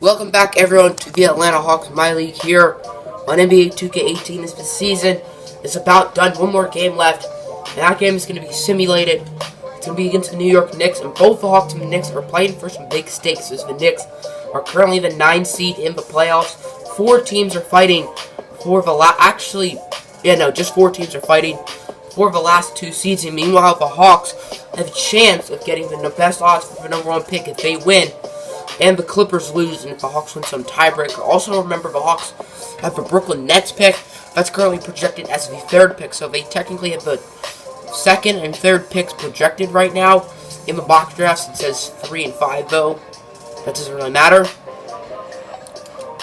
Welcome back, everyone, to the Atlanta Hawks MyLeague here on NBA 2K18. This season is about done. One more game left, and that game is going to be simulated. It's going to be against the New York Knicks, and both the Hawks and the Knicks are playing for some big stakes, as the Knicks are currently the 9th seed in the playoffs. Four teams are fighting for the just 4 teams are fighting for the last 2 seeds, and meanwhile, the Hawks have a chance of getting the best odds for the number 1 pick if they win, and the Clippers lose, and if the Hawks win some tiebreaker. Also, remember, the Hawks have the Brooklyn Nets pick. That's currently projected as the 3rd pick, so they technically have the 2nd and 3rd picks projected right now. In the mock drafts, it says 3 and 5, though. That doesn't really matter.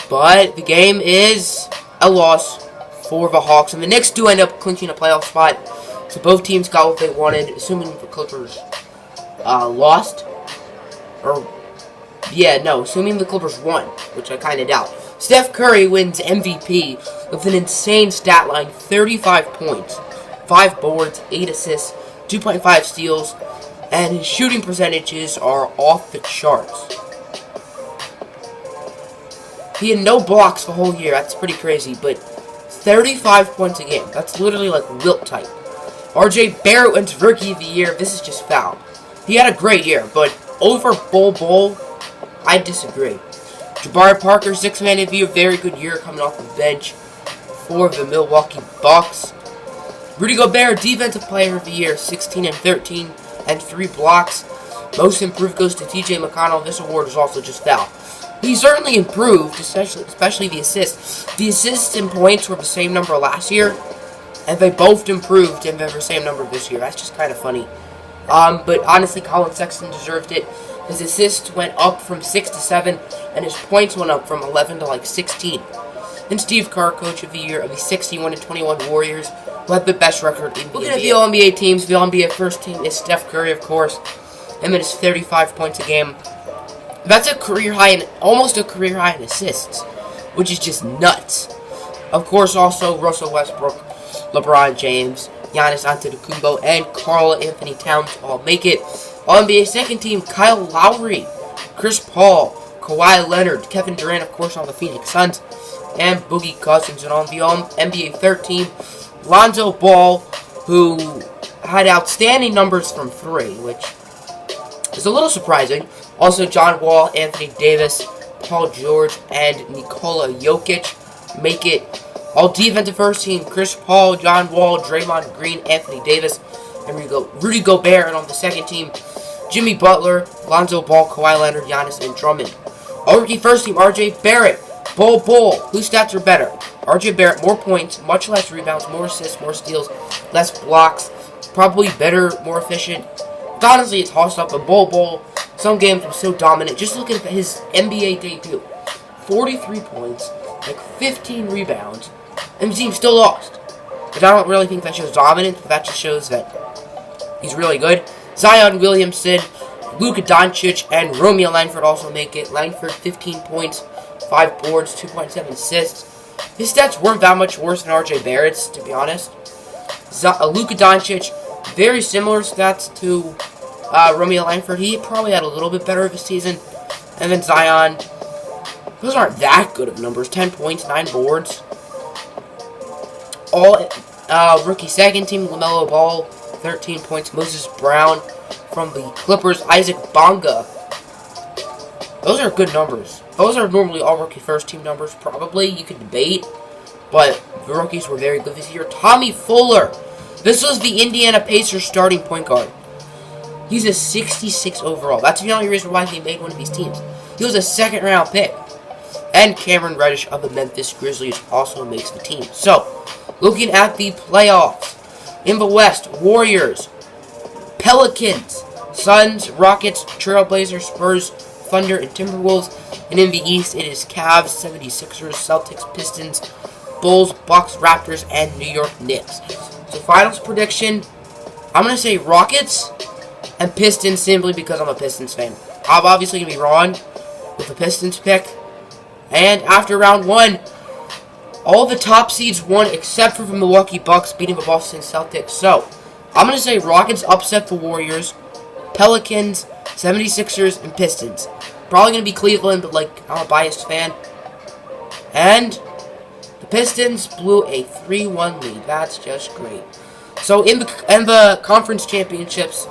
But the game is a loss for the Hawks, and the Knicks do end up clinching a playoff spot. So both teams got what they wanted, assuming the Clippers lost. Assuming the Clippers won, which I kind of doubt. Steph Curry wins MVP with an insane stat line: 35 points, 5 boards, 8 assists, 2.5 steals, and his shooting percentages are off the charts. He had no blocks the whole year. That's pretty crazy, but 35 points a game. That's literally like Wilt type. RJ Barrett wins Rookie of the Year. This is just foul. He had a great year, but over Bol, I disagree. Jabari Parker, 6th Man of the Year, very good year coming off the bench for the Milwaukee Bucks. Rudy Gobert, Defensive Player of the Year, 16 and 13 and 3 blocks. Most Improved goes to TJ McConnell. This award is also just foul. He certainly improved, especially the assists. The assists and points were the same number last year, and they both improved and they're the same number this year. That's just kind of funny. But honestly, Colin Sexton deserved it. His assists went up from 6 to 7, and his points went up from 11 to 16. And Steve Kerr, Coach of the Year of the 61 and 21 Warriors, who had the best record in the NBA. Looking at the All-NBA teams, the All-NBA first team is Steph Curry, of course. Him at his 35 points a game. That's a career high, almost a career high in assists, which is just nuts. Of course, also Russell Westbrook, LeBron James, Giannis Antetokounmpo, and Karl-Anthony Towns all make it. All-NBA second team, Kyle Lowry, Chris Paul, Kawhi Leonard, Kevin Durant, of course, on the Phoenix Suns, and Boogie Cousins. And on the NBA third team, Lonzo Ball, who had outstanding numbers from 3, which is a little surprising. Also, John Wall, Anthony Davis, Paul George, and Nikola Jokic make it. All defensive first team, Chris Paul, John Wall, Draymond Green, Anthony Davis, and Rudy Gobert. And on the second team, Jimmy Butler, Lonzo Ball, Kawhi Leonard, Giannis, and Drummond. All rookie first team, RJ Barrett, Bol, whose stats are better? RJ Barrett, more points, much less rebounds, more assists, more steals, less blocks, probably better, more efficient. But honestly, it's tossed up. But Bol, some games were so dominant. Just look at his NBA debut. 43 points, 15 rebounds, and the team still lost. But I don't really think that shows dominance, but that just shows that he's really good. Zion Williamson, Luka Doncic, and Romeo Langford also make it. Langford, 15 points, 5 boards, 2.7 assists. His stats weren't that much worse than RJ Barrett's, to be honest. Luka Doncic, very similar stats to Romeo Langford. He probably had a little bit better of a season. And then Zion, those aren't that good of numbers. 10 points, 9 boards. All rookie second team, LaMelo Ball, 13 points. Moses Brown from the Clippers, Isaac Bonga. Those are good numbers. Those are normally all rookie first team numbers, probably. You could debate, but the rookies were very good this year. Tommy Fuller. This was the Indiana Pacers starting point guard. He's a 66 overall. That's the only reason why he made one of these teams. He was a 2nd round pick. And Cameron Reddish of the Memphis Grizzlies also makes the team. So, looking at the playoffs. In the West, Warriors, Pelicans, Suns, Rockets, Trailblazers, Spurs, Thunder, and Timberwolves. And in the East, it is Cavs, 76ers, Celtics, Pistons, Bulls, Bucks, Raptors, and New York Knicks. So, finals prediction, I'm going to say Rockets and Pistons simply because I'm a Pistons fan. I'm obviously going to be wrong with the Pistons pick. And after round 1, all the top seeds won except for the Milwaukee Bucks beating the Boston Celtics. So, I'm going to say Rockets upset the Warriors, Pelicans, 76ers, and Pistons. probably going to be Cleveland, but, like, I'm a biased fan. And the Pistons blew a 3-1 lead. That's just great. So, in the conference championships,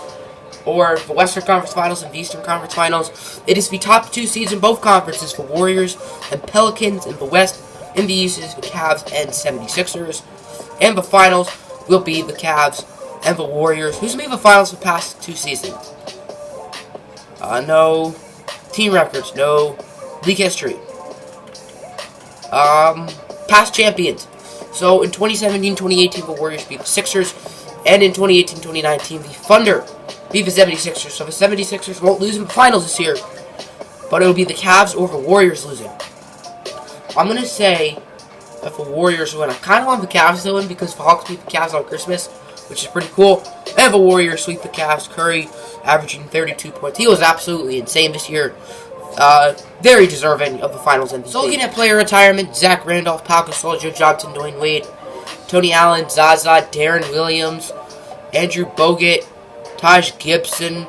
or the Western Conference Finals and the Eastern Conference Finals, it is the top 2 seeds in both conferences for Warriors and Pelicans in the West. In the East is the Cavs and 76ers. And the finals will be the Cavs and the Warriors. Who's made the finals the past 2 seasons? No team records, no league history. Past champions. So in 2017-2018, the Warriors beat the Sixers, and in 2018-2019, the Thunder beat the 76ers. So the 76ers won't lose in the finals this year, but it will be the Cavs or the Warriors losing. I'm going to say that the Warriors win. I kind of want the Cavs to win because the Hawks beat the Cavs on Christmas, which is pretty cool. And the Warriors sweep the Cavs. Curry averaging 32 points. He was absolutely insane this year. Very deserving of the finals MVP. So looking at player retirement, Zach Randolph, Pau Gasol, Joe Johnson, Dwayne Wade, Tony Allen, Zaza, Darren Williams, Andrew Bogut, Taj Gibson.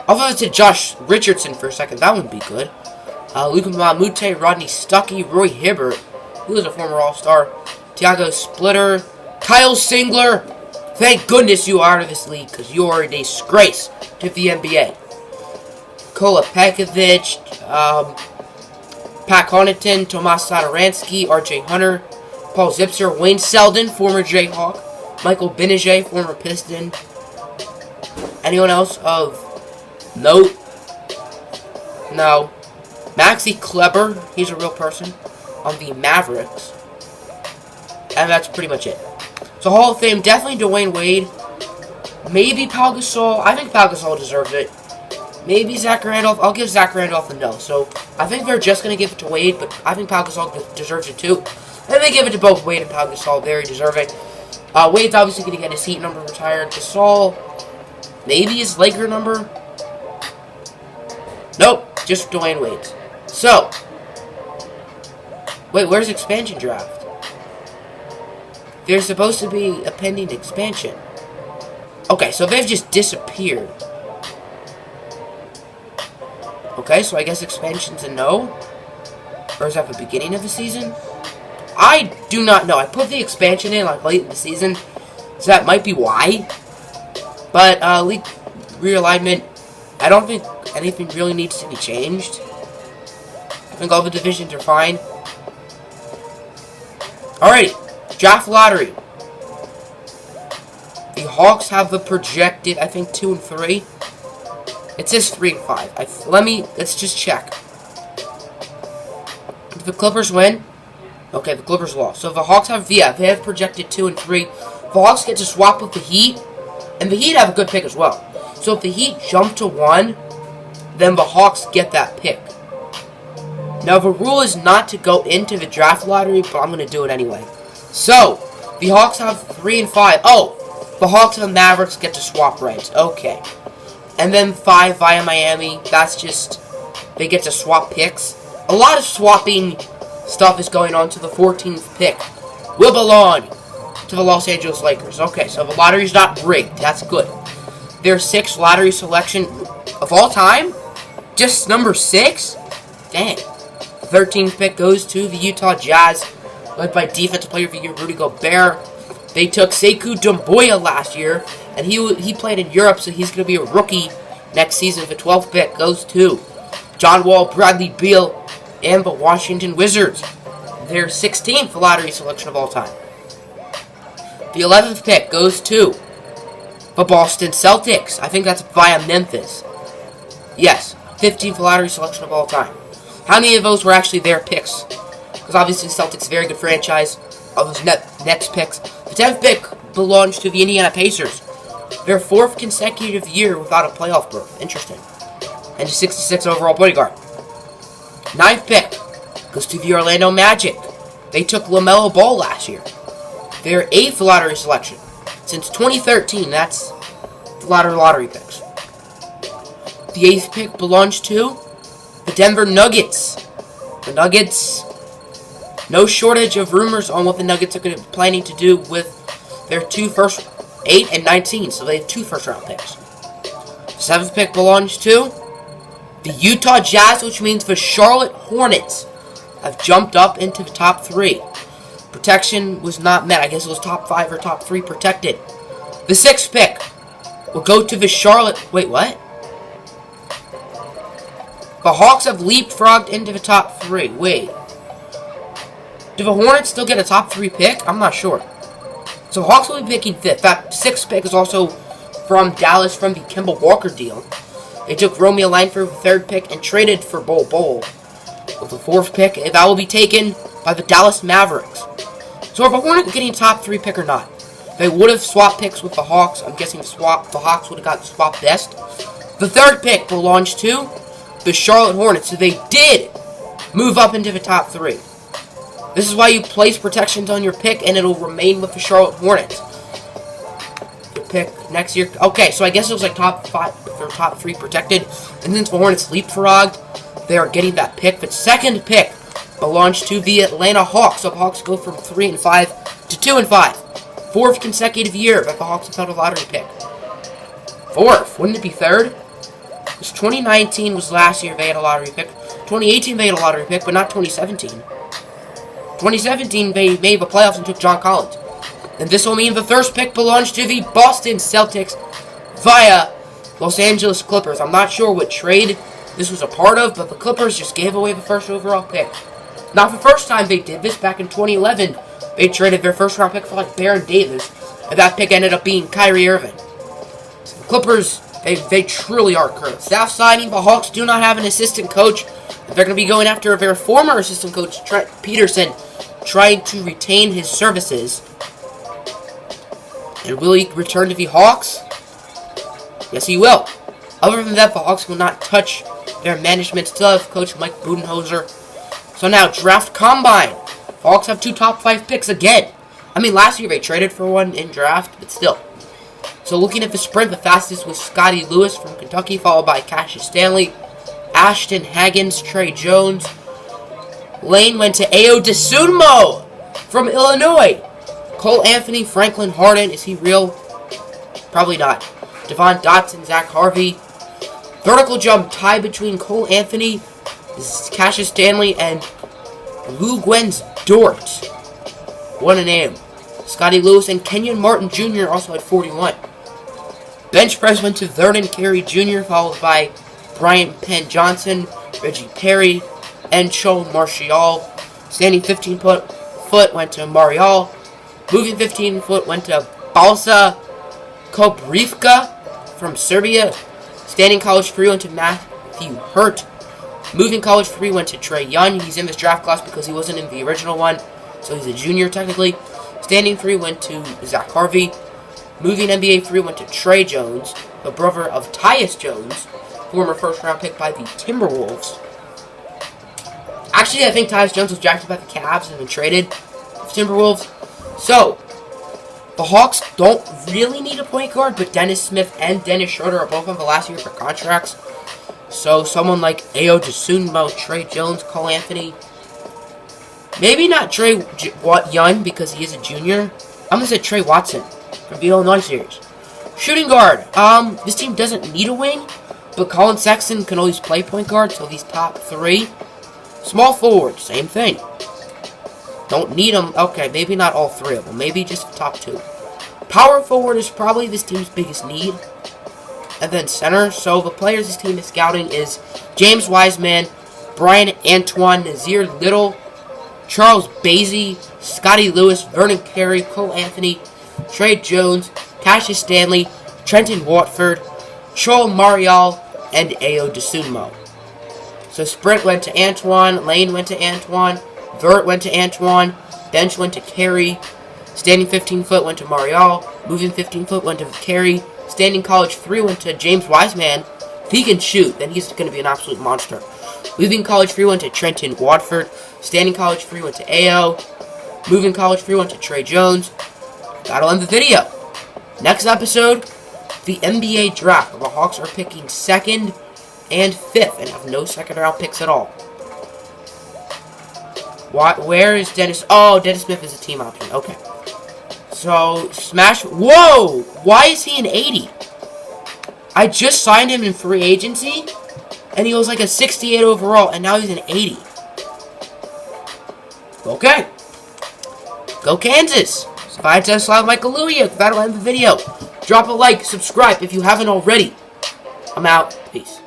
I thought I said Josh Richardson for a second. That would be good. Luka Mamute, Rodney Stuckey, Roy Hibbert, who was a former All-Star, Tiago Splitter, Kyle Singler. Thank goodness you are out of this league, because you are a disgrace to the NBA. Kola Pekovic, Pat Connaughton, Tomas Satoransky, R.J. Hunter, Paul Zipser, Wayne Selden, former Jayhawk, Michael Benajay, former Piston. Anyone else of note? No. Maxi Kleber, he's a real person, on the Mavericks. And that's pretty much it. So Hall of Fame, definitely Dwayne Wade. Maybe Pau Gasol. I think Pau Gasol deserves it. Maybe Zach Randolph. I'll give Zach Randolph a no. So I think they're just going to give it to Wade, but I think Pau Gasol deserves it too. And they give it to both Wade and Pau Gasol. Very deserving. Wade's obviously going to get his Heat number retired. Gasol, maybe his Laker number. Nope, just Dwayne Wade's. So, wait, where's expansion draft? There's supposed to be a pending expansion. Okay, so they've just disappeared. Okay, so I guess expansion's a no? Or is that the beginning of the season? I do not know. I put the expansion in like late in the season, so that might be why. But, league realignment, I don't think anything really needs to be changed. I think all the divisions are fine. Alrighty. Draft lottery. The Hawks have the projected, I think, 2 and 3. It says 3 and 5. Let's just check. Did the Clippers win? Okay, the Clippers lost. So the Hawks have, they have projected 2 and 3. The Hawks get to swap with the Heat, and the Heat have a good pick as well. So if the Heat jump to 1, then the Hawks get that pick. Now, the rule is not to go into the draft lottery, but I'm going to do it anyway. So, the Hawks have 3 and 5. Oh, the Hawks and the Mavericks get to swap rights. Okay. And then 5 via Miami. That's just, they get to swap picks. A lot of swapping stuff is going on to the 14th pick. Will belong to the Los Angeles Lakers. Okay, so the lottery's not rigged. That's good. Their 6th lottery selection of all time? Just number 6? Dang. The 13th pick goes to the Utah Jazz, led by Defensive Player of the Year Rudy Gobert. They took Sekou Doumbouya last year, and he played in Europe, so he's going to be a rookie next season. The 12th pick goes to John Wall, Bradley Beal, and the Washington Wizards. Their 16th lottery selection of all time. The 11th pick goes to the Boston Celtics. I think that's via Memphis. Yes, 15th lottery selection of all time. How many of those were actually their picks? Because obviously Celtics, very good franchise. Of those next picks. The 10th pick belongs to the Indiana Pacers. Their 4th consecutive year without a playoff berth. Interesting. And a 66 overall point guard. 9th pick goes to the Orlando Magic. They took LaMelo Ball last year. Their 8th lottery selection. Since 2013, that's the lottery picks. The 8th pick belongs to the Denver Nuggets. The Nuggets, no shortage of rumors on what the Nuggets are planning to do with their 2 first, 8 and 19. So they have 2 first-round picks. The 7th pick belongs to The Utah Jazz, which means the Charlotte Hornets, have jumped up into the top 3. Protection was not met. I guess it was top 5 or top 3 protected. The 6th pick will go to the Charlotte... Wait, what? The Hawks have leapfrogged into the top 3. Wait. Do the Hornets still get a top 3 pick? I'm not sure. So Hawks will be picking 5th. That 6th pick is also from Dallas from the Kemba Walker deal. They took Romeo Langford with the 3rd pick and traded for Bol Bol. With the 4th pick, that will be taken by the Dallas Mavericks. So are the Hornets getting a top 3 pick or not? They would have swapped picks with the Hawks. I'm guessing the Hawks would have got swapped best. The 3rd pick belongs to the Charlotte Hornets. So they did move up into the top 3. This is why you place protections on your pick and it'll remain with the Charlotte Hornets. Your pick next year. Okay, so I guess it was like top 5 or top 3 protected. And since the Hornets leapfrogged, they are getting that pick. The 2nd pick belongs to the Atlanta Hawks. So the Hawks go from 3-5 to 2-5. 4th consecutive year that the Hawks have had a lottery pick. 4th. Wouldn't it be 3rd? Because 2019 was last year they had a lottery pick. 2018 they had a lottery pick, but not 2017. 2017 they made the playoffs and took John Collins. And this will mean the 1st pick belongs to the Boston Celtics via Los Angeles Clippers. I'm not sure what trade this was a part of, but the Clippers just gave away the 1st overall pick. Not the first time they did this. Back in 2011, they traded their 1st round pick for like Baron Davis, and that pick ended up being Kyrie Irving. So the Clippers, they truly are cursed. Staff signing, the Hawks do not have an assistant coach. They're going to be going after their former assistant coach, Trent Peterson, trying to retain his services. And will he return to the Hawks? Yes, he will. Other than that, the Hawks will not touch their management. Still have Coach Mike Budenholzer. So now, draft combine. The Hawks have 2 top 5 picks again. I mean, last year they traded for one in draft, but still. So looking at the sprint, the fastest was Scotty Lewis from Kentucky, followed by Cassius Stanley, Ashton Haggins, Trey Jones. Lane went to Ayo Dosunmu from Illinois. Cole Anthony, Franklin Harden. Is he real? Probably not. Devon Dotson, Zach Harvey. Vertical jump tie between Cole Anthony, Cassius Stanley, and Lou Gwen's Dort. What a name. Scotty Lewis and Kenyon Martin Jr. also had 41. Bench press went to Vernon Carey Jr., followed by Bryant Penn Johnson, Reggie Perry, and Cho Martial. Standing 15-foot went to Marial. Moving 15-foot went to Balsa Kobrivka from Serbia. Standing college 3 went to Matthew Hurt. Moving college 3 went to Trae Young. He's in this draft class because he wasn't in the original one, so he's a junior technically. Standing 3 went to Zach Harvey. Moving NBA 3 went to Trey Jones, the brother of Tyus Jones, former 1st round pick by the Timberwolves. Actually, I think Tyus Jones was drafted by the Cavs and then traded with the Timberwolves. So, the Hawks don't really need a point guard, but Dennis Smith and Dennis Schroeder are both on the last year for contracts. So, someone like Ayo Dosunmu, Trey Jones, Cole Anthony. Maybe not Trey Young because he is a junior. I'm going to say Trey Watson from the Illinois series. Shooting guard. This team doesn't need a wing, but Colin Sexton can always play point guard, so these top 3. Small forward, same thing. Don't need them. Okay, maybe not all 3 of them. Maybe just the top 2. Power forward is probably this team's biggest need. And then center. So the players this team is scouting is James Wiseman, Brian Antoine, Nazir Little, Charles Basie, Scotty Lewis, Vernon Carey, Cole Anthony, Trey Jones, Cassius Stanley, Trenton Watford, Cho Marial, and Ayo Dosunmu. So sprint went to Antoine, lane went to Antoine, vert went to Antoine, bench went to Carey, standing 15-foot went to Marial, moving 15-foot went to Carey, standing college 3 went to James Wiseman. If he can shoot, then he's going to be an absolute monster. Moving college 3 went to Trenton Watford, standing college 3 went to Ayo, moving college 3 went to Trey Jones. That'll end the video. Next episode, the NBA draft. The Hawks are picking 2nd and 5th and have no 2nd round picks at all. Where is Dennis? Oh, Dennis Smith is a team option. Okay. So, smash. Whoa! Why is he an 80? I just signed him in free agency, and he was like a 68 overall, and now he's an 80. Okay. Go Kansas. So I just slap Michael Luia. That'll end the video. Drop a like, subscribe if you haven't already. I'm out. Peace.